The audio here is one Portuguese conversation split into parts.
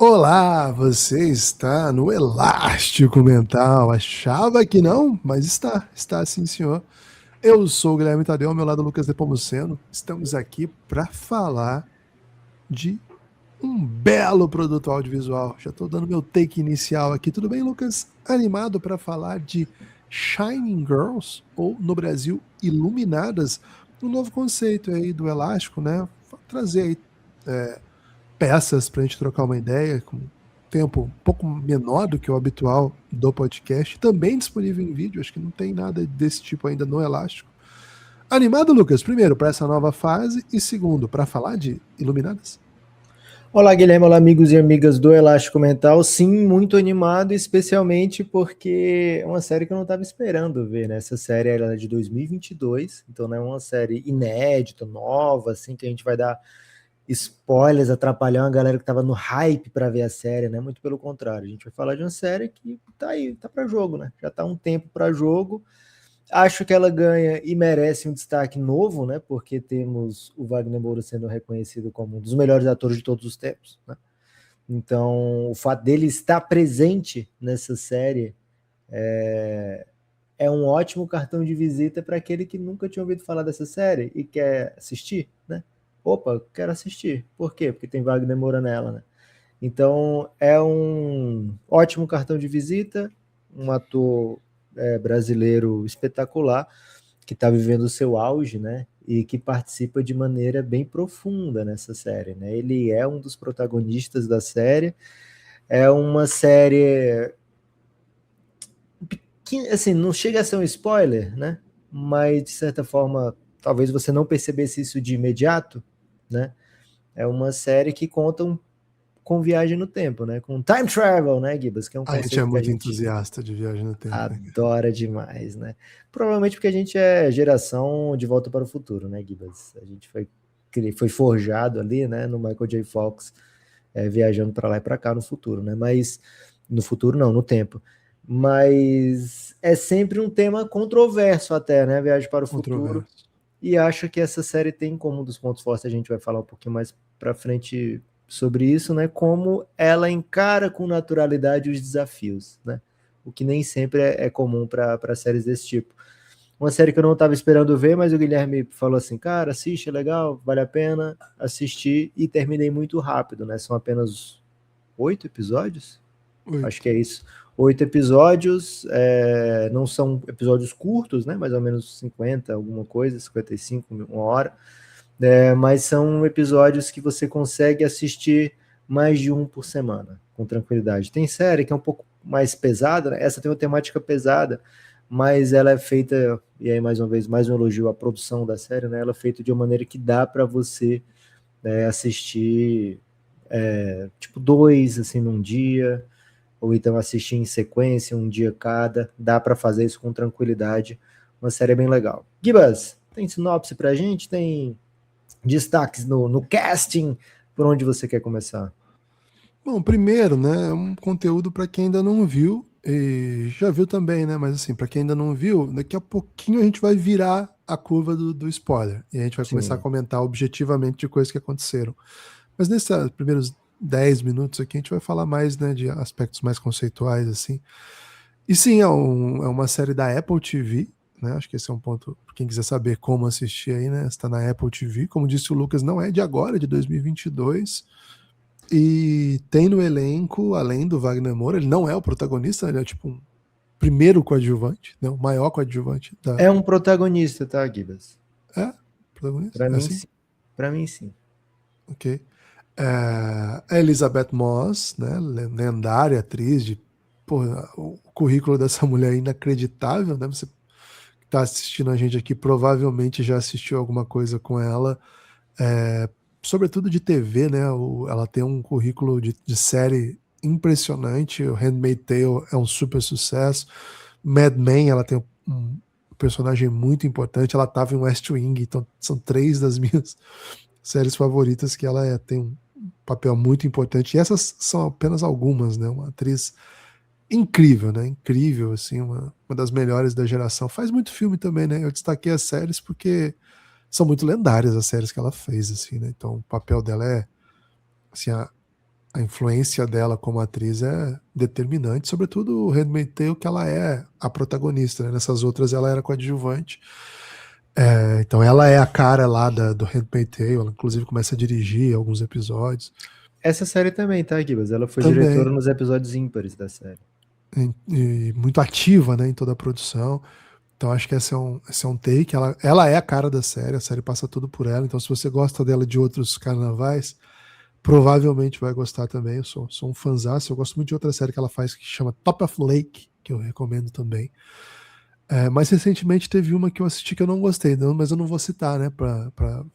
Olá, você está no Elástico Mental. Achava que não, mas está sim, senhor. Eu sou o Guilherme Tadeu, ao meu lado Lucas Nepomuceno. Estamos aqui para falar de um belo produto audiovisual. Já estou dando meu take inicial aqui. Tudo bem, Lucas? Animado para falar de Shining Girls, ou no Brasil, Iluminadas, um novo conceito aí do Elástico, né? Trazer aí peças para a gente trocar uma ideia, com tempo um pouco menor do que o habitual do podcast, também disponível em vídeo, acho que não tem nada desse tipo ainda no Elástico. Animado, Lucas, primeiro, para essa nova fase, e segundo, para falar de Iluminadas? Olá, Guilherme, olá, amigos e amigas do Elástico Mental. Sim, muito animado, especialmente porque é uma série que eu não estava esperando ver, né? Essa série ela é de 2022, então não é uma série inédita, nova, assim, que a gente vai dar spoilers, atrapalhar uma galera que estava no hype para ver a série, né? Muito pelo contrário, a gente vai falar de uma série que tá aí, tá para jogo, né? Já tá um tempo para jogo. Acho que ela ganha e merece um destaque novo, né? Porque temos o Wagner Moura sendo reconhecido como um dos melhores atores de todos os tempos, né? Então, o fato dele estar presente nessa série é um ótimo cartão de visita para aquele que nunca tinha ouvido falar dessa série e quer assistir, né? Opa, quero assistir. Por quê? Porque tem Wagner Moura nela, né? Então, é um ótimo cartão de visita, um ator brasileiro espetacular, que está vivendo o seu auge, né? E que participa de maneira bem profunda nessa série, né? Ele é um dos protagonistas da série. É uma série que, assim, não chega a ser um spoiler, né? Mas, de certa forma, talvez você não percebesse isso de imediato, né? É uma série que conta com viagem no tempo, né? Com time travel, né, Gibas? Que é um A gente é conceito que a muito gente entusiasta de viagem no tempo, né? adora demais, né? Provavelmente porque a gente é geração de Volta para o Futuro, né, Gibas? A gente foi forjado ali, né, no Michael J. Fox, viajando para lá e para cá no futuro, né? Mas no futuro não, no tempo. Mas é sempre um tema controverso até, né? Viagem para o futuro. Controverso. E acho que essa série tem como um dos pontos fortes, a gente vai falar um pouquinho mais para frente sobre isso, né? Como ela encara com naturalidade os desafios, né? O que nem sempre é comum para séries desse tipo. Uma série que eu não estava esperando ver, mas o Guilherme falou assim, cara, assiste, é legal, vale a pena. Assisti e terminei muito rápido, né? São apenas 8 episódios? Acho 8. que é isso. 8 episódios, não são episódios curtos, né? Mais ou menos 50, alguma coisa, 55, uma hora. Mas são episódios que você consegue assistir mais de um por semana, com tranquilidade. Tem série que é um pouco mais pesada, né? Essa tem uma temática pesada, mas ela é feita, e aí mais uma vez, mais um elogio à produção da série, né? Ela é feita de uma maneira que dá para você assistir tipo dois assim num dia, ou então assistir em sequência, um dia cada. Dá para fazer isso com tranquilidade. Uma série bem legal. Gibas, tem sinopse pra gente? Tem destaques no casting? Por onde você quer começar? Bom, primeiro, né, é um conteúdo para quem ainda não viu, e já viu também, né, mas assim, para quem ainda não viu, daqui a pouquinho a gente vai virar a curva do spoiler, e a gente vai começar a Sim. comentar objetivamente de coisas que aconteceram. Mas nesses primeiros 10 minutos aqui, a gente vai falar mais, né, de aspectos mais conceituais, assim. E sim, é uma série da Apple TV, né, acho que esse é um ponto, para quem quiser saber como assistir aí, né, está na Apple TV, como disse o Lucas, não é de agora, é de 2022, e tem no elenco, além do Wagner Moura, ele não é o protagonista, ele é tipo um primeiro coadjuvante, né? O maior coadjuvante da. É um protagonista, tá, Gibas? É? Protagonista? Pra É mim, assim? sim. Pra mim, sim. Ok. É, a Elizabeth Moss, né? Lendária atriz de. Porra, o currículo dessa mulher é inacreditável, né? Você que tá assistindo a gente aqui provavelmente já assistiu alguma coisa com ela. É, sobretudo de TV, né? Ela tem um currículo de série impressionante. O Handmaid's Tale é um super sucesso. Mad Men, ela tem um personagem muito importante. Ela estava em West Wing, então são três das minhas séries favoritas que ela tem um papel muito importante. E essas são apenas algumas, né? Uma atriz incrível, né? Incrível, assim, uma das melhores da geração. Faz muito filme também, né? Eu destaquei as séries porque são muito lendárias as séries que ela fez, assim, né? Então o papel dela é, assim, a influência dela como atriz é determinante, sobretudo o Handmaid's Tale, que ela é a protagonista, né? Nessas outras ela era coadjuvante. Então ela é a cara lá do Handmaid's Tale, ela inclusive começa a dirigir alguns episódios. Essa série também, tá, Gibas? Ela foi Também, diretora nos episódios ímpares da série. e muito ativa, né, em toda a produção. Então acho que esse é um take. Ela é a cara da série, a série passa tudo por ela. Então se você gosta dela de outros carnavais, provavelmente vai gostar também. Eu sou um fãzaço. Eu gosto muito de outra série que ela faz que chama Top of Lake, que eu recomendo também. Mais recentemente teve uma que eu assisti que eu não gostei, mas eu não vou citar, né?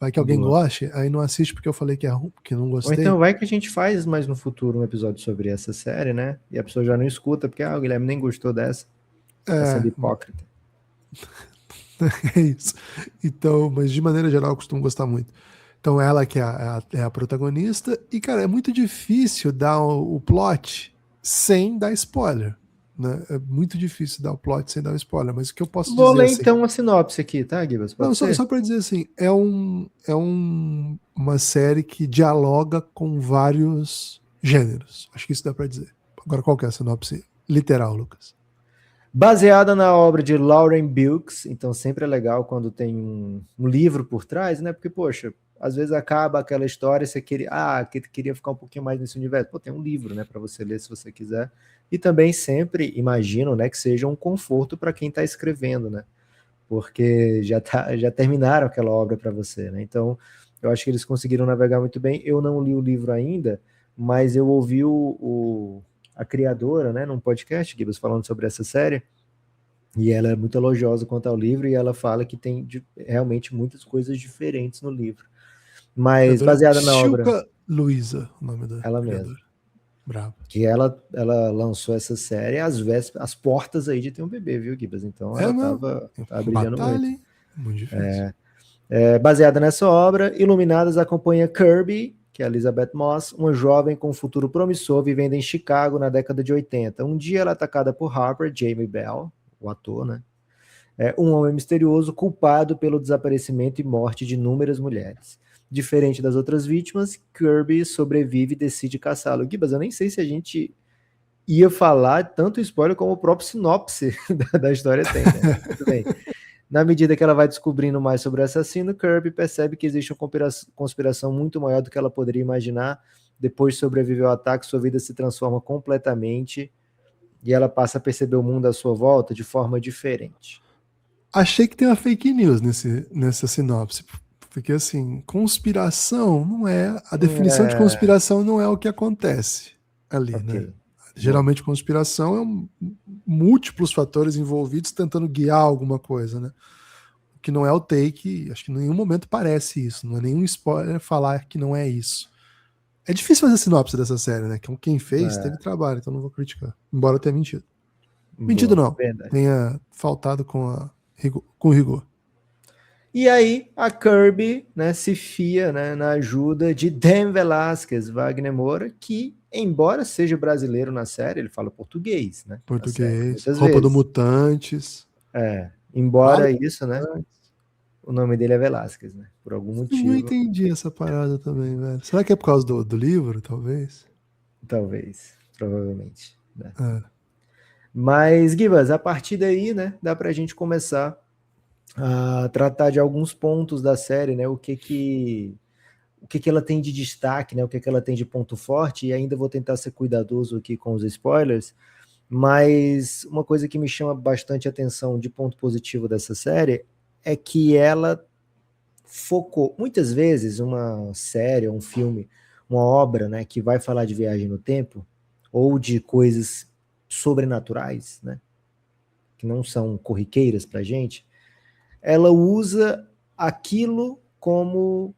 Vai que alguém Boa. goste, aí não assiste porque eu falei que é ruim, que não Ou então gostei. vai que a gente faz mais no futuro um episódio sobre essa série, né? E a pessoa já não escuta, porque o Guilherme nem gostou dessa. Tá sendo É, hipócrita. é isso. Então, mas de maneira geral eu costumo gostar muito. Então ela que é a protagonista, e cara, é muito difícil dar o plot sem dar spoiler. Né? É muito difícil dar o plot sem dar o spoiler, mas o que eu posso Vou dizer ler assim. então uma sinopse aqui, tá, Gibas? Não, Pode só, ser? só para dizer assim, uma série que dialoga com vários gêneros. Acho que isso dá para dizer. Agora, qual que é a sinopse literal, Lucas? Baseada na obra de Lauren Wilkes, então sempre é legal quando tem um livro por trás, né? Porque, poxa, às vezes acaba aquela história e você queria ficar um pouquinho mais nesse universo. Pô, tem um livro, né, para você ler se você quiser. E também sempre imagino, né, que seja um conforto para quem está escrevendo, né? Porque já terminaram aquela obra para você, né? Então, eu acho que eles conseguiram navegar muito bem. Eu não li o livro ainda, mas eu ouvi a criadora, né, num podcast, Gibbs, falando sobre essa série, e ela é muito elogiosa quanto ao livro, e ela fala que tem realmente muitas coisas diferentes no livro. Mas Criadora baseada na obra, Silka Luiza, o nome da ela mesma. criadora. Bravo. Que ela lançou essa série às portas aí de ter um bebê, viu, Gibbs? Então ela Meu, tava brilhando muito. batalha, hein? Muito difícil. Baseada nessa obra, Iluminadas acompanha Kirby, que é Elizabeth Moss, uma jovem com um futuro promissor vivendo em Chicago na década de 80. Um dia ela é atacada por Harper, Jamie Bell, o ator, né? Um homem misterioso culpado pelo desaparecimento e morte de inúmeras mulheres. Diferente das outras vítimas, Kirby sobrevive e decide caçá-lo. Gibas, eu nem sei se a gente ia falar tanto spoiler como o próprio sinopse da história tem, né? Tudo bem. Na medida que ela vai descobrindo mais sobre o assassino, Kirby percebe que existe uma conspiração muito maior do que ela poderia imaginar. Depois de sobreviver ao ataque, sua vida se transforma completamente e ela passa a perceber o mundo à sua volta de forma diferente. Achei que tem uma fake news nessa sinopse. Porque, assim, conspiração não é. A definição de conspiração não é o que acontece ali, né? Ok. Geralmente, conspiração é múltiplos fatores envolvidos tentando guiar alguma coisa, né? O que não é o take, acho que em nenhum momento parece isso. Não é nenhum spoiler falar que não é isso. É difícil fazer sinopse dessa série, né? Quem fez teve trabalho, então não vou criticar. Embora tenha mentido. Mentido Boa, não. verdade. Tenha faltado com rigor. E aí a Kirby, né, se fia, né, na ajuda de Dan Velasquez, Wagner Moura, que, embora seja brasileiro na série, ele fala português, né? Na série, Português. muitas Roupa do vezes. Mutantes. Embora Alien isso, né? Mutantes. O nome dele é Velasquez, né? Por algum Não motivo, entendi essa parada também, velho. Será que é por causa do livro, talvez? talvez, provavelmente, né? É. Mas, Gibas, a partir daí, né, dá pra gente começar a tratar de alguns pontos da série, né? O que ela tem de destaque, né? O que ela tem de ponto forte, e ainda vou tentar ser cuidadoso aqui com os spoilers, mas uma coisa que me chama bastante atenção de ponto positivo dessa série é que ela focou, muitas vezes, uma série, um filme, uma obra, né, que vai falar de viagem no tempo, ou de coisas sobrenaturais, né, que não são corriqueiras pra gente, ela usa aquilo como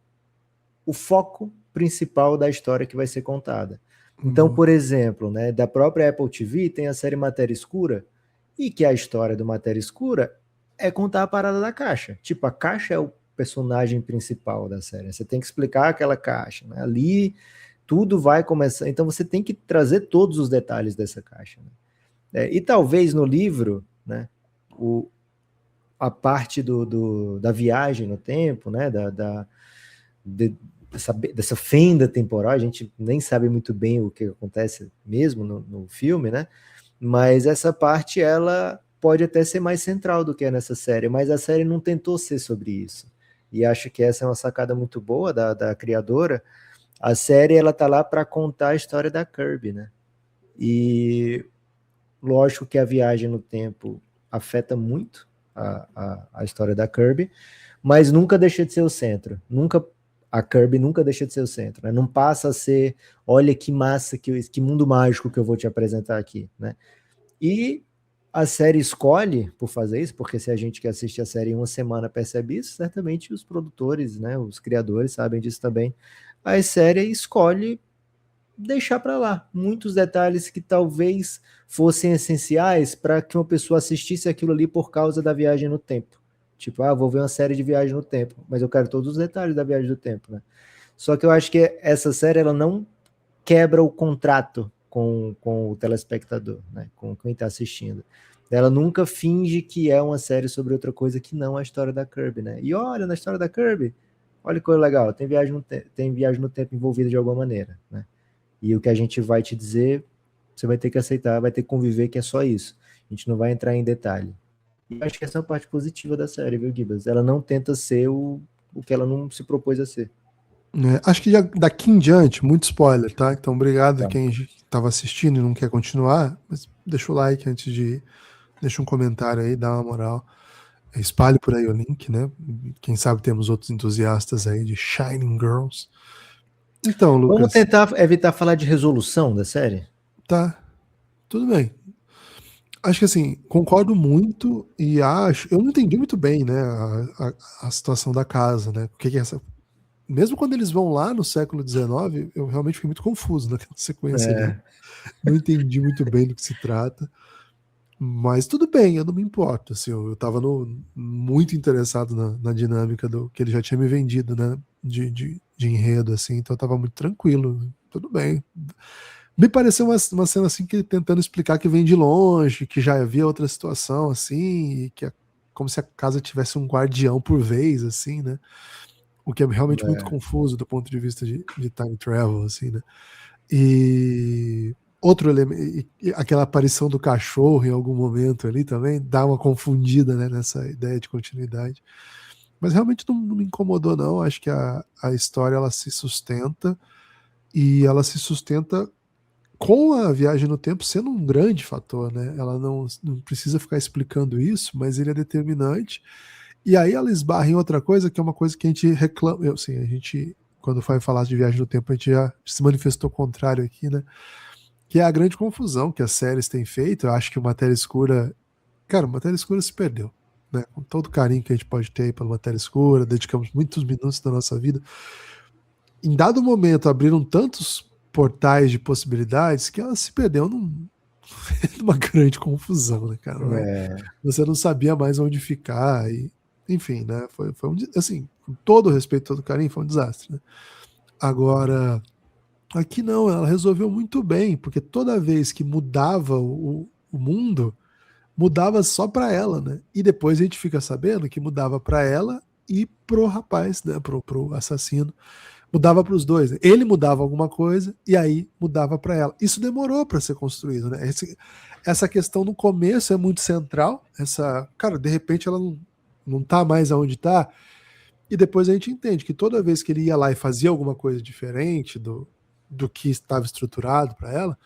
o foco principal da história que vai ser contada. Então, por exemplo, né, da própria Apple TV tem a série Matéria Escura, e que a história do Matéria Escura é contar a parada da caixa. Tipo, a caixa é o personagem principal da série. Você tem que explicar aquela caixa. Né? Ali tudo vai começar. Então você tem que trazer todos os detalhes dessa caixa. Né? E talvez no livro, né, a parte da viagem no tempo, né, dessa fenda temporal, a gente nem sabe muito bem o que acontece mesmo no filme, né? Mas essa parte, ela pode até ser mais central do que é nessa série, mas a série não tentou ser sobre isso. E acho que essa é uma sacada muito boa da criadora. A série, ela tá lá para contar a história da Kirby, né? E lógico que a viagem no tempo afeta muito a história da Kirby, mas nunca deixa de ser o centro. A Kirby nunca deixa de ser o centro, né? Não passa a ser, olha que massa, que mundo mágico que eu vou te apresentar aqui, né? E a série escolhe por fazer isso, porque se a gente que assiste a série em uma semana percebe isso, certamente os produtores, né, os criadores sabem disso também. A série escolhe deixar para lá muitos detalhes que talvez fossem essenciais para que uma pessoa assistisse aquilo ali por causa da viagem no tempo. Tipo, vou ver uma série de viagem no tempo, mas eu quero todos os detalhes da viagem do tempo, né? Só que eu acho que essa série, ela não quebra o contrato com o telespectador, né? Com quem está assistindo. Ela nunca finge que é uma série sobre outra coisa que não a história da Kirby, né? E olha, na história da Kirby, olha que coisa legal, tem viagem no tempo envolvida de alguma maneira, né? E o que a gente vai te dizer, você vai ter que aceitar, vai ter que conviver que é só isso. A gente não vai entrar em detalhe. E acho que essa é a parte positiva da série, viu, Gibas? Ela não tenta ser o que ela não se propôs a ser. Acho que já daqui em diante, muito spoiler, tá? Então, obrigado a Tá. quem estava assistindo e não quer continuar, mas deixa o like antes de ir. Deixa um comentário aí, dá uma moral. Espalhe por aí o link, né? Quem sabe temos outros entusiastas aí de Shining Girls. Então, Lucas. Vamos tentar evitar falar de resolução da série? Tá, tudo bem. Acho que assim, concordo muito e acho. Eu não entendi muito bem, né? A situação da casa, né? O que é essa. Mesmo quando eles vão lá no século XIX, eu realmente fiquei muito confuso naquela sequência ali. Não entendi muito bem do que se trata. Mas tudo bem, eu não me importo. Assim, eu estava muito interessado na dinâmica do que ele já tinha me vendido, né? De enredo, assim, então eu estava muito tranquilo. Tudo bem. Me pareceu uma cena assim que tentando explicar que vem de longe, que já havia outra situação, assim, e que como se a casa tivesse um guardião por vez, assim, né? O que é realmente muito confuso do ponto de vista de time travel, assim, né? E outro elemento, aquela aparição do cachorro em algum momento ali também dá uma confundida, né, nessa ideia de continuidade. Mas realmente não me incomodou, não. Acho que a história ela se sustenta e ela se sustenta com a viagem no tempo sendo um grande fator, né? Ela não precisa ficar explicando isso, mas ele é determinante. E aí ela esbarra em outra coisa, que é uma coisa que a gente reclama. Assim, a gente, quando foi falar de viagem no tempo, a gente já se manifestou contrário aqui, né? Que é a grande confusão que as séries têm feito. Eu acho que o Matéria Escura. Cara, o Matéria Escura se perdeu. Né? Com todo o carinho que a gente pode ter pela Matéria Escura, dedicamos muitos minutos da nossa vida. Em dado momento, abriram tantos portais de possibilidades que ela se perdeu numa grande confusão, né, cara? Você não sabia mais onde ficar. E, enfim, né? Foi assim, com todo o respeito, todo o carinho, foi um desastre. Né? Agora, aqui não, ela resolveu muito bem, porque toda vez que mudava o mundo, mudava só para ela, né? E depois a gente fica sabendo que mudava para ela e pro rapaz, né? Pro assassino. Mudava para os dois. Né? Ele mudava alguma coisa e aí mudava para ela. Isso demorou para ser construído, né? Essa questão no começo é muito central. Cara, de repente ela não tá mais aonde tá. E depois a gente entende que toda vez que ele ia lá e fazia alguma coisa diferente do que estava estruturado para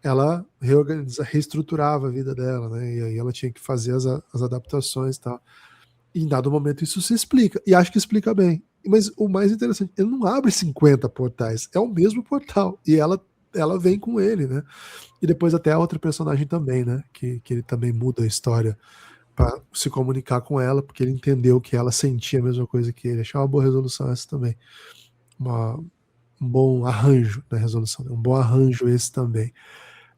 ela reestruturava a vida dela, né? E aí ela tinha que fazer as adaptações e tal. E em dado momento isso se explica. E acho que explica bem. Mas o mais interessante, ele não abre 50 portais, é o mesmo portal. E ela vem com ele, né? E depois até a outra personagem também, né? Que ele também muda a história para se comunicar com ela, porque ele entendeu que ela sentia a mesma coisa que ele. Achei uma boa resolução essa também. Um bom arranjo da resolução, né? Um bom arranjo esse também.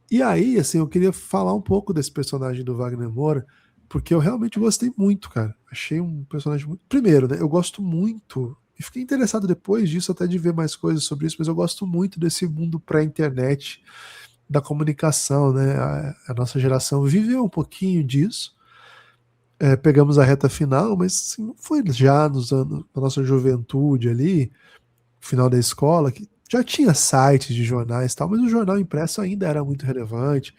E aí, assim, eu queria falar um pouco desse personagem do Wagner Moura, porque eu realmente gostei muito, cara. Achei um personagem muito. Primeiro, né? Eu gosto muito, e fiquei interessado depois disso até de ver mais coisas sobre isso, mas eu gosto muito desse mundo pré-internet, da comunicação, né? A nossa geração viveu um pouquinho disso. Pegamos a reta final, mas assim, não foi já nos anos da nossa juventude ali. final da escola, que já tinha sites de jornais e tal, mas o jornal impresso ainda era muito relevante.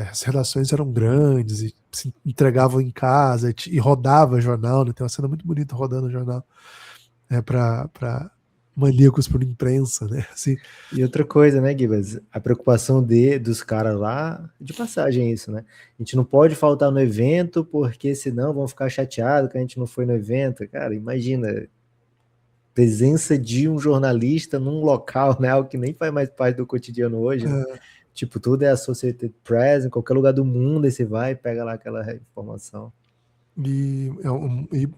As redações eram grandes e se entregavam em casa e rodava jornal, né? Tem uma cena muito bonita rodando jornal para maníacos por imprensa, né? Assim, E outra coisa, né, Gibas? A preocupação dos caras lá, de passagem é isso, né? A gente não pode faltar no evento, porque senão vão ficar chateados que a gente não foi no evento. Cara, imagina, presença de um jornalista num local, né? Algo que nem faz mais parte do cotidiano hoje, né? Tipo, tudo é Associated Press, em qualquer lugar do mundo, aí você vai e pega lá aquela informação. E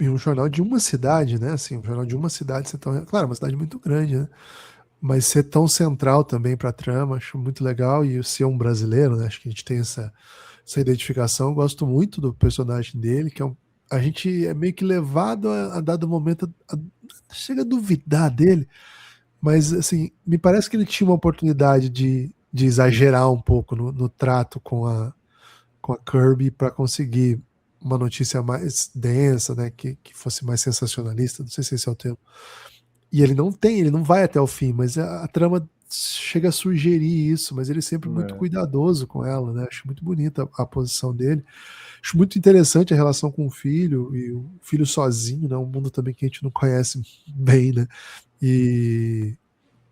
um jornal de uma cidade, né? Assim, um jornal de uma cidade, claro, uma cidade muito grande, né? Mas ser tão central também para a trama, acho muito legal. E ser um brasileiro, né? Acho que a gente tem essa identificação. Eu gosto muito do personagem dele, que a gente é meio que levado a dado momento, chega a duvidar dele, mas assim, me parece que ele tinha uma oportunidade de exagerar um pouco no trato com a Kirby para conseguir uma notícia mais densa, né, que fosse mais sensacionalista, não sei se esse é o termo. E ele não vai até o fim, mas a trama chega a sugerir isso, mas ele é sempre muito cuidadoso com ela, né? Acho muito bonita a posição dele. Acho muito interessante a relação com o filho, e o filho sozinho, né? Um mundo também que a gente não conhece bem, né? E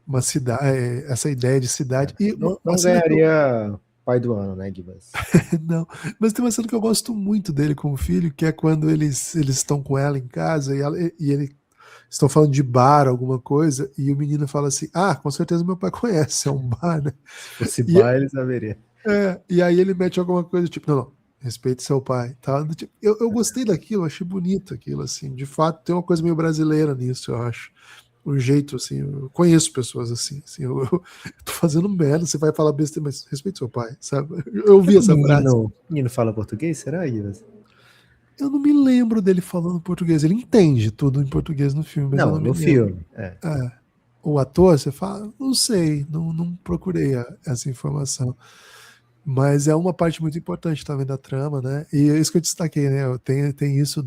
uma cidade, essa ideia de cidade. E não ganharia pai do ano, né, Gibas? Não, mas tem uma cena que eu gosto muito dele com o filho, que é quando eles estão com ela em casa e ele estão falando de bar, alguma coisa, e o menino fala assim: ah, com certeza meu pai conhece, é um bar, né? Se fosse bar, ele saberia. E aí ele mete alguma coisa, tipo, não, respeite seu pai. Tá? Tipo, eu gostei daquilo, achei bonito aquilo, assim. De fato, tem uma coisa meio brasileira nisso, eu acho. O jeito, assim, eu conheço pessoas assim, eu tô fazendo merda, você vai falar besteira, mas respeite seu pai, sabe? Eu ouvi essa frase. O menino fala português, será, Gibas? Eu não me lembro dele falando português. Ele entende tudo em português no filme, mas eu não me lembro. Filme. O ator, você fala, não sei, não procurei essa informação. Mas é uma parte muito importante também da trama, né? E é isso que eu destaquei, né? Tem isso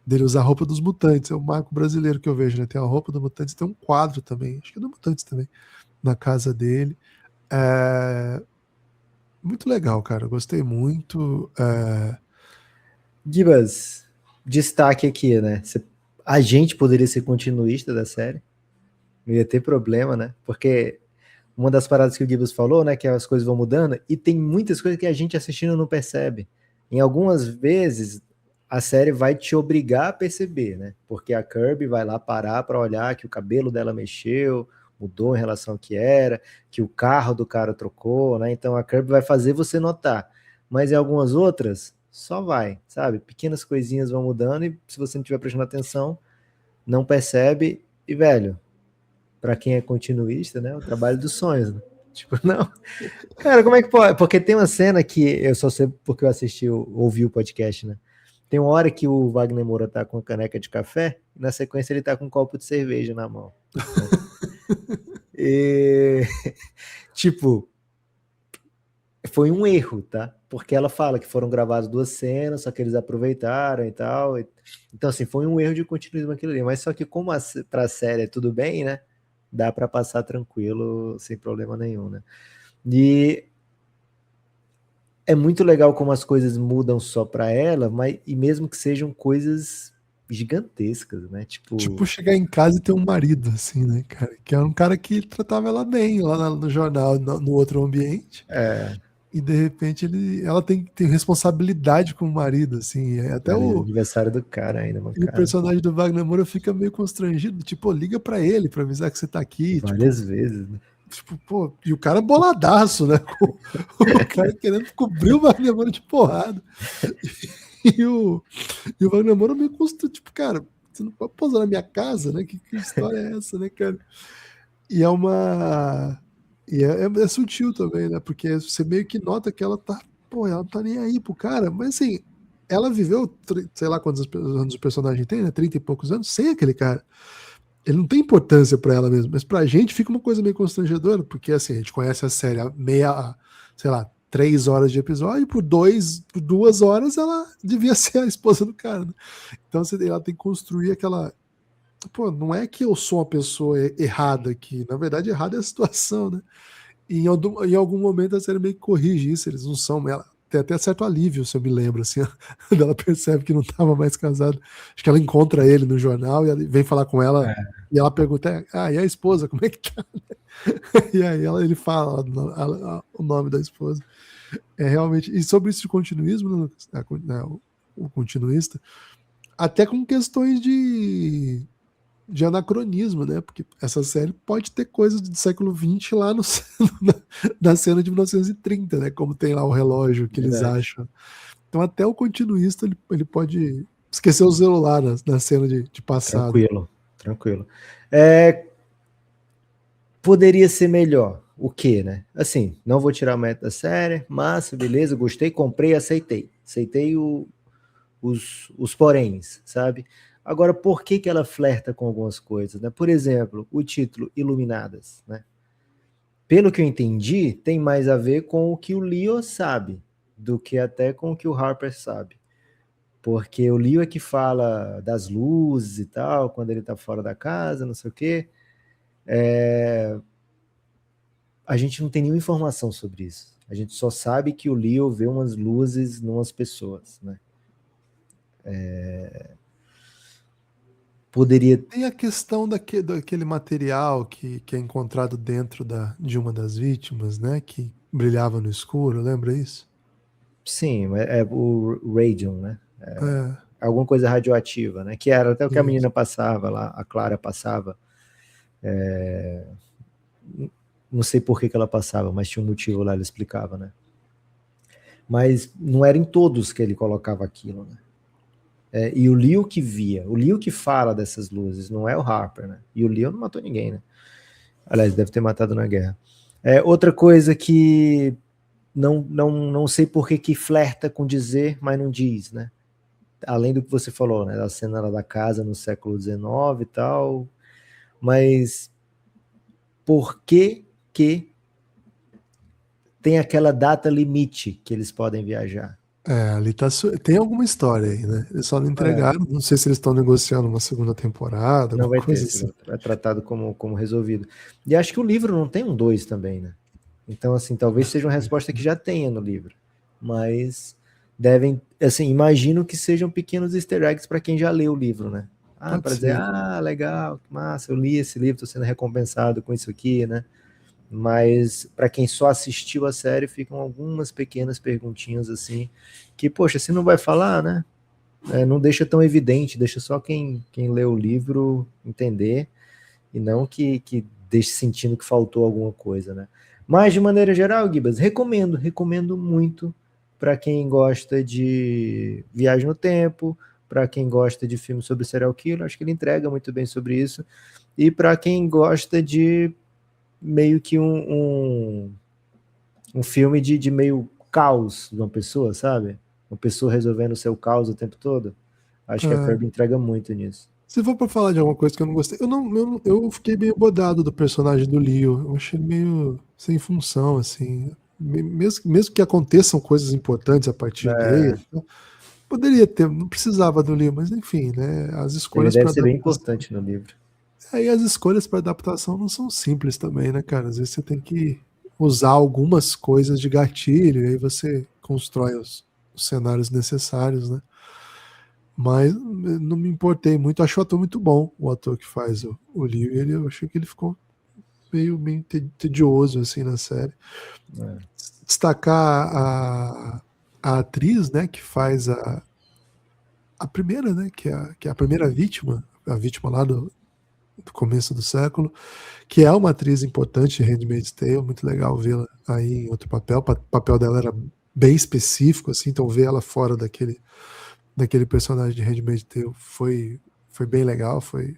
dele usar a roupa dos mutantes. É o marco brasileiro que eu vejo, né? Tem a roupa dos mutantes, tem um quadro também, acho que é do Mutantes também, na casa dele. Muito legal, cara. Eu gostei muito. Gibas, destaque aqui, né? A gente poderia ser continuista da série. Não ia ter problema, né? Porque uma das paradas que o Gibas falou, né? Que as coisas vão mudando, e tem muitas coisas que a gente assistindo não percebe. Em algumas vezes, a série vai te obrigar a perceber, né? Porque a Kirby vai lá parar para olhar que o cabelo dela mexeu, mudou em relação ao que era, que o carro do cara trocou, né? Então a Kirby vai fazer você notar. Mas em algumas outras, só vai, sabe? Pequenas coisinhas vão mudando e se você não estiver prestando atenção, não percebe. E, velho, para quem é continuista, né? O trabalho dos sonhos, né? Tipo, não. Cara, como é que pode? Porque tem uma cena que eu só sei porque eu ouvi o podcast, né? Tem uma hora que o Wagner Moura tá com a caneca de café, e na sequência ele tá com um copo de cerveja na mão. E, tipo, foi um erro, tá? Porque ela fala que foram gravadas 2 cenas, só que eles aproveitaram e tal. Então, assim, foi um erro de continuismo aquilo ali. Mas só que como pra série é tudo bem, né? Dá para passar tranquilo, sem problema nenhum, né? E é muito legal como as coisas mudam só para ela, mas e mesmo que sejam coisas gigantescas, né? Tipo chegar em casa e ter um marido, assim, né, cara? Que era um cara que tratava ela bem lá no jornal, no outro ambiente. E de repente ela tem responsabilidade com o marido, assim. Até o aniversário do cara ainda, mano. E o personagem do Wagner Moura fica meio constrangido, tipo, liga pra ele pra avisar que você tá aqui. Várias vezes, né? Tipo, pô, e o cara boladaço, né? O cara querendo cobrir o Wagner Moura de porrada. E o Wagner Moura meio constrangido, tipo, cara, você não pode pousar na minha casa, né? Que história é essa, né, cara? E é uma. E é sutil também, né? Porque você meio que nota que ela tá. Pô, ela não tá nem aí pro cara, mas assim, ela viveu, sei lá quantos anos o personagem tem, né? 30 e poucos anos, sem aquele cara. Ele não tem importância pra ela mesmo, mas pra gente fica uma coisa meio constrangedora, porque assim, a gente conhece a série sei lá, 3 horas de episódio, por 2 horas ela devia ser a esposa do cara, né? Então ela tem que construir pô, não é que eu sou uma pessoa errada aqui, na verdade errada é a situação, né? E em algum momento a série meio que corrige isso, eles não são. Ela tem até certo alívio, se eu me lembro, assim, quando ela percebe que não estava mais casado. Acho que ela encontra ele no jornal e ele vem falar com ela e ela pergunta: e a esposa, como é que tá? E aí ele fala o nome da esposa. É realmente. E sobre esse continuismo, né, o continuista, até com questões de anacronismo, né? Porque essa série pode ter coisas do século XX lá na cena de 1930, né? Como tem lá o relógio que eles Verdade. acham. Então até o continuista ele pode esquecer o celular na cena de passado. Tranquilo, tranquilo. Poderia ser melhor. O quê, né? Assim, não vou tirar o mérito da série, massa, beleza, gostei, comprei, aceitei. Aceitei os poréns, sabe? Agora, por que ela flerta com algumas coisas, né? Por exemplo, o título Iluminadas, né? Pelo que eu entendi, tem mais a ver com o que o Leo sabe do que até com o que o Harper sabe. Porque o Leo é que fala das luzes e tal, quando ele tá fora da casa, não sei o quê. A gente não tem nenhuma informação sobre isso. A gente só sabe que o Leo vê umas luzes numas pessoas, né? Poderia. Tem a questão daquele material que é encontrado dentro de uma das vítimas, né? Que brilhava no escuro, lembra isso? Sim, é o Radium, né? É, Alguma coisa radioativa, né? Que era até o que a isso. menina passava lá, a Clara passava. Não sei por que ela passava, mas tinha um motivo lá, ele explicava, né? Mas não era em todos que ele colocava aquilo, né? E o Leo que via, o Leo que fala dessas luzes, não é o Harper, né? E o Leo não matou ninguém, né? Aliás, deve ter matado na guerra. Outra coisa que não sei por que flerta com dizer, mas não diz, né? Além do que você falou, né? Da cena lá da casa no século XIX e tal. Mas por que tem aquela data limite que eles podem viajar? Ali tem alguma história aí, né? Eles só não É, entregaram. Não sei se eles estão negociando uma segunda temporada, não alguma vai ter, coisa assim. é tratado como resolvido. E acho que o livro não tem um 2 também, né? Então, assim, talvez seja uma resposta que já tenha no livro. Mas devem, assim, imagino que sejam pequenos easter eggs para quem já leu o livro, né? Pode Para dizer, ser. legal, que massa, eu li esse livro, estou sendo recompensado com isso aqui, né? Mas para quem só assistiu a série, ficam algumas pequenas perguntinhas assim, que, poxa, se não vai falar, né? Não deixa tão evidente, deixa só quem lê o livro entender, e não que deixe sentindo que faltou alguma coisa, né? Mas, de maneira geral, Gibas, recomendo muito para quem gosta de viagem no tempo, para quem gosta de filmes sobre serial killer, acho que ele entrega muito bem sobre isso, e para quem gosta de meio que um filme de meio caos de uma pessoa, sabe? Uma pessoa resolvendo o seu caos o tempo todo. Acho que a Ah, Kirby entrega muito nisso. se for pra falar de alguma coisa que eu não gostei, eu fiquei meio bodado do personagem do Leo. Eu achei ele meio sem função, assim. Mesmo que aconteçam coisas importantes a partir dele, É, né, poderia ter, não precisava do Leo, mas enfim, né? As ele escolhas deve para ser bem adaptação. importante no livro. Aí as escolhas para adaptação não são simples também, né, cara? Às vezes você tem que usar algumas coisas de gatilho, e aí você constrói os cenários necessários, né? Mas não me importei muito, acho o ator muito bom, o ator que faz o Leo, eu achei que ele ficou meio tedioso assim na série. É. Destacar a atriz, né, que faz a primeira, né, que é a primeira vítima, a vítima lá do começo do século, que é uma atriz importante em Handmaid's Tale, muito legal vê-la aí em outro papel. O papel dela era bem específico, assim, então ver ela fora daquele personagem de Handmaid's Tale foi bem legal, foi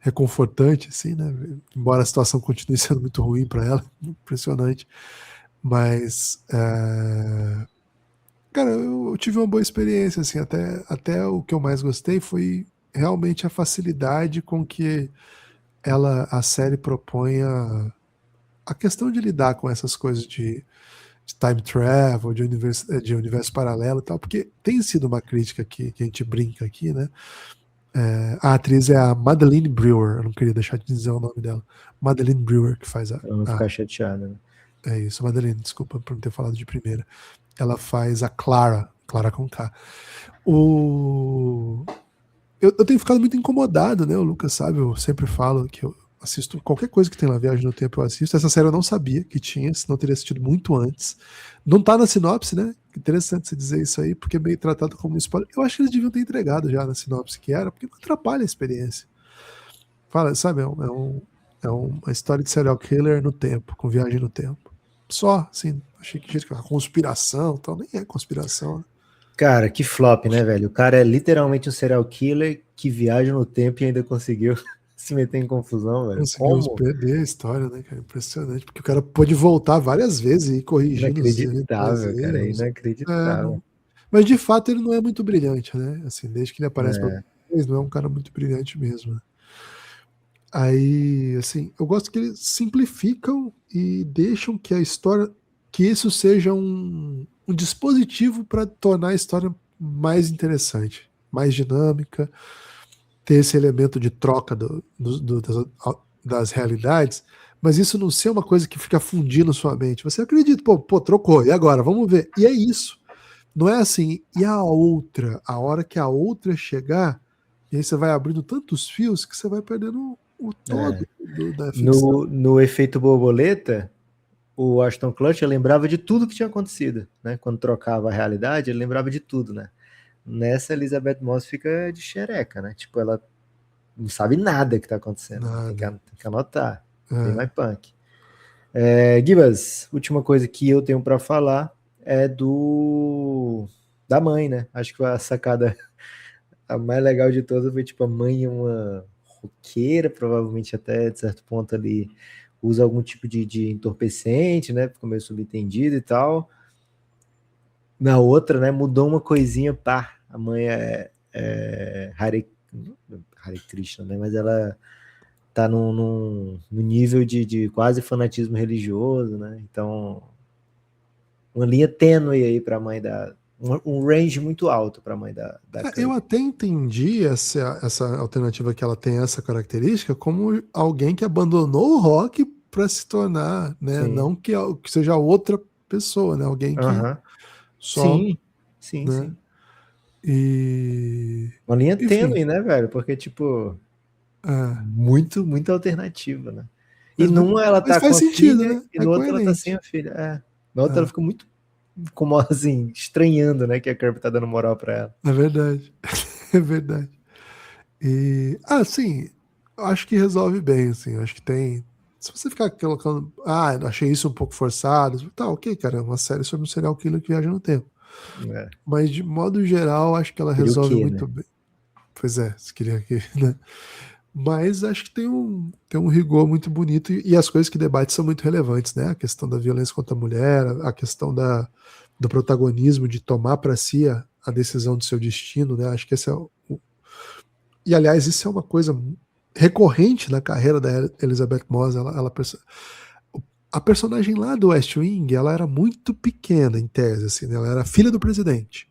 reconfortante, assim, né? Embora a situação continue sendo muito ruim para ela, impressionante. Mas, cara, eu tive uma boa experiência, assim, até o que eu mais gostei foi realmente a facilidade com que a série propõe a questão de lidar com essas coisas de time travel, de universo paralelo e tal, porque tem sido uma crítica que a gente brinca aqui, né? A atriz é a Madeleine Brewer, eu não queria deixar de dizer o nome dela. Madeleine Brewer, que faz Pra não ficar chateada, né? É isso, Madeleine, desculpa por não ter falado de primeira. Ela faz a Clara com K. Eu tenho ficado muito incomodado, né? O Lucas sabe, eu sempre falo que eu assisto qualquer coisa que tem na Viagem no Tempo, eu assisto. Essa série eu não sabia que tinha, senão eu teria assistido muito antes. Não tá na sinopse, né? Interessante você dizer isso aí, porque é meio tratado como um spoiler. Eu acho que eles deviam ter entregado já na sinopse que era, porque não atrapalha a experiência. Fala, sabe, é uma história de serial killer no tempo, com viagem no tempo. Só, assim, achei que a conspiração tal, nem é conspiração, né? Cara, que flop, né, velho? O cara é literalmente um serial killer que viaja no tempo e ainda conseguiu se meter em confusão, velho. Conseguiu Como? perder a história, né, cara? Impressionante, porque o cara pôde voltar várias vezes e ir corrigindo os eventuais Inacreditável, cara, é erros. inacreditável. Mas de fato ele não é muito brilhante, né? Assim, desde que ele aparece pela É, vez, não é um cara muito brilhante mesmo, né? Aí, assim, eu gosto que eles simplificam e deixam que a história, que isso seja um dispositivo para tornar a história mais interessante, mais dinâmica, ter esse elemento de troca das realidades, mas isso não ser uma coisa que fica fundindo sua mente. Você acredita, pô, trocou, e agora? Vamos ver. E é isso. Não é assim, e a outra? A hora que a outra chegar, e aí você vai abrindo tantos fios que você vai perdendo o todo é. da ficção. No efeito borboleta, o Ashton Kutcher lembrava de tudo que tinha acontecido, né? Quando trocava a realidade, ele lembrava de tudo, né? Nessa, Elizabeth Moss fica de xereca, né? Tipo, ela não sabe nada que tá acontecendo. Nada. Tem que anotar. Bem É. mais punk. Gibas, última coisa que eu tenho para falar é da mãe, né? Acho que a sacada a mais legal de todas foi tipo a mãe é uma roqueira, provavelmente até de certo ponto ali usa algum tipo de entorpecente, né? Ficou meio subentendido e tal. Na outra, né? Mudou uma coisinha, pá. A mãe é Hare Krishna, né? Mas ela tá no nível de quase fanatismo religioso, né? Então, uma linha tênue aí para a mãe um range muito alto para a mãe da Eu Kirk. até entendi essa alternativa que ela tem essa característica como alguém que abandonou o rock para se tornar, né? Sim. Não que seja outra pessoa, né? Alguém que Uhum. só, Sim, sim, né? sim. E Uma linha enfim, tênue, né, velho? Porque, tipo, é, muito alternativa, né? E numa ela mas tá com faz a sentido, filha né? e É no outro ela tá sem coerente. a filha. Na outra ela É, fica muito, como assim, estranhando, né, que a Kirby tá dando moral pra ela. é verdade. É verdade. E, sim, eu acho que resolve bem, assim. Eu acho que tem. Se você ficar colocando, achei isso um pouco forçado, tá, ok, cara, é uma série sobre um serial killer que viaja no tempo. É. Mas, de modo geral, acho que ela Seria o resolve quê, muito né? bem. Pois é, se queria que, né? Mas acho que tem um rigor muito bonito e as coisas que debate são muito relevantes, né? A questão da violência contra a mulher, a questão do protagonismo, de tomar para si a decisão do seu destino, né? Acho que esse é e, aliás, isso é uma coisa recorrente na carreira da Elizabeth Moss. A personagem lá do West Wing, ela era muito pequena, em tese, assim, né? Ela era filha do presidente.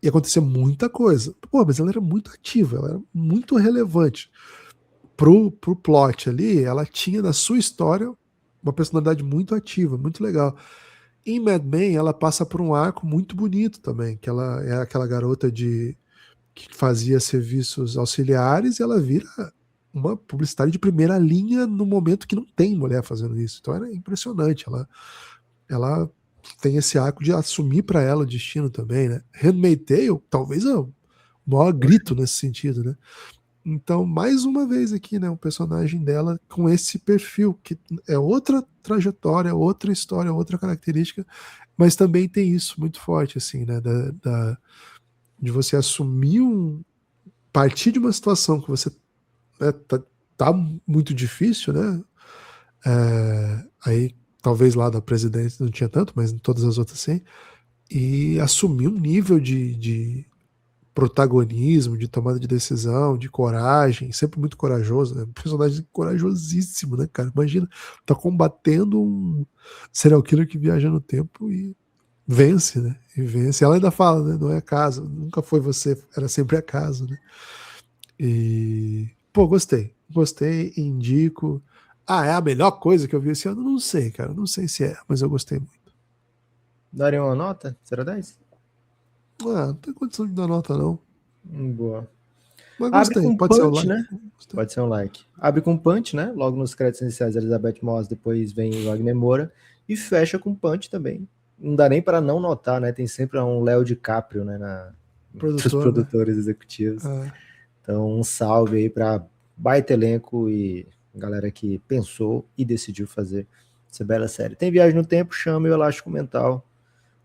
E acontecia muita coisa. Pô, mas ela era muito ativa, ela era muito relevante. Pro plot ali, ela tinha na sua história uma personalidade muito ativa, muito legal. Em Mad Men, ela passa por um arco muito bonito também, que ela é aquela garota que fazia serviços auxiliares e ela vira uma publicitária de primeira linha no momento que não tem mulher fazendo isso. Então era impressionante. Ela tem esse arco de assumir para ela o destino também, né? Handmaid's Tale, talvez é o maior grito nesse sentido, né? Então, mais uma vez aqui, né, um personagem dela com esse perfil, que é outra trajetória, outra história, outra característica, mas também tem isso muito forte, assim, né, de você assumir partir de uma situação que você tá muito difícil, né, aí talvez lá da presidência não tinha tanto, mas em todas as outras sim, e assumir um nível de protagonismo, de tomada de decisão, de coragem, sempre muito corajoso, né? Um personagem corajosíssimo, né, cara? Imagina, tá combatendo um serial killer que viaja no tempo e vence, né? E vence. Ela ainda fala, né? Não é acaso, nunca foi você, era sempre acaso, né? E, pô, gostei, indico. Ah, é a melhor coisa que eu vi esse ano? Não sei, cara, não sei se é, mas eu gostei muito. Daria uma nota? 0 a 10? Ah, não tem condição de dar nota, não. Boa. Mas Abre gostei, com pode ser o punch, like. né? Gostei. Pode ser um like. Abre com punch, né? Logo nos créditos iniciais, Elizabeth Moss, depois vem Wagner Moura. E fecha com punch também. Não dá nem para não notar, né? Tem sempre um Léo DiCaprio, né? Entre os Produtor, né? produtores executivos. É. Então, um salve aí para baita elenco e galera que pensou e decidiu fazer essa bela série. Tem Viagem no Tempo, chame o Elástico Mental.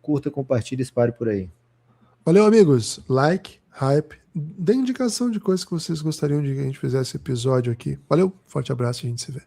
Curta, compartilhe, espalhe por aí. Valeu, amigos. Like, hype. Dê indicação de coisas que vocês gostariam de que a gente fizesse episódio aqui. Valeu, forte abraço e a gente se vê.